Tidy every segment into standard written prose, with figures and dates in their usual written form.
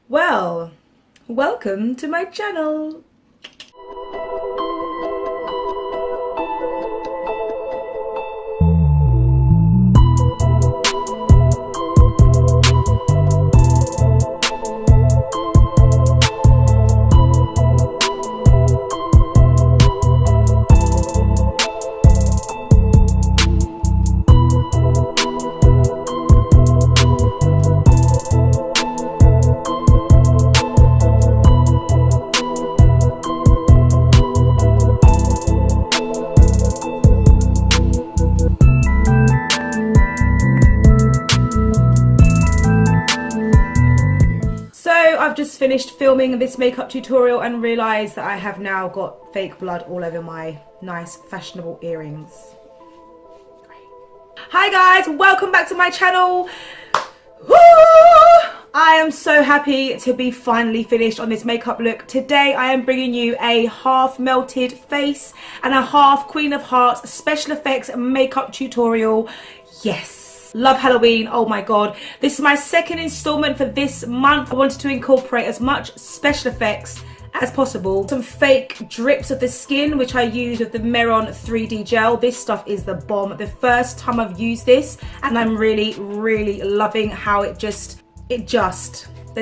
Well, welcome to my channel. I've just finished filming this makeup tutorial and realised that I have now got fake blood all over my nice fashionable earrings. Hi guys, welcome back to my channel. Woo! I am so happy to be finally finished on this makeup look. Today I am bringing you a half melted face and a half Queen of Hearts special effects makeup tutorial. Yes. Love Halloween, oh my god. This is my second installment for this month. I wanted to incorporate as much special effects as possible. Some fake drips of the skin, which I use with the Meron 3D gel. This stuff is the bomb. The first time I've used this, and I'm really loving how there's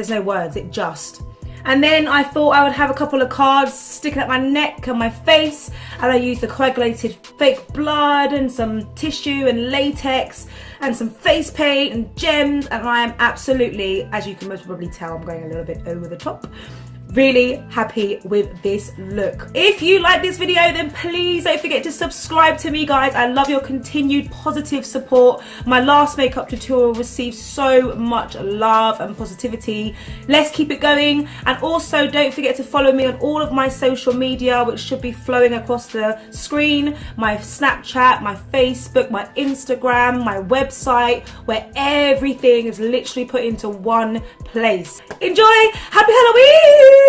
no words, it just. And then I thought I would have a couple of cards sticking up my neck and my face, and I used the coagulated fake blood and some tissue and latex and some face paint and gems, and I am absolutely, as you can most probably tell, I'm going a little bit over the top. Really happy with this look. If you like this video, then please don't forget to subscribe to me, guys. I love your continued positive support. My last makeup tutorial received so much love and positivity. Let's keep it going. And also don't forget to follow me on all of my social media, which should be flowing across the screen. My Snapchat, my Facebook, my Instagram, my website, where everything is literally put into one place. Enjoy! Happy Halloween!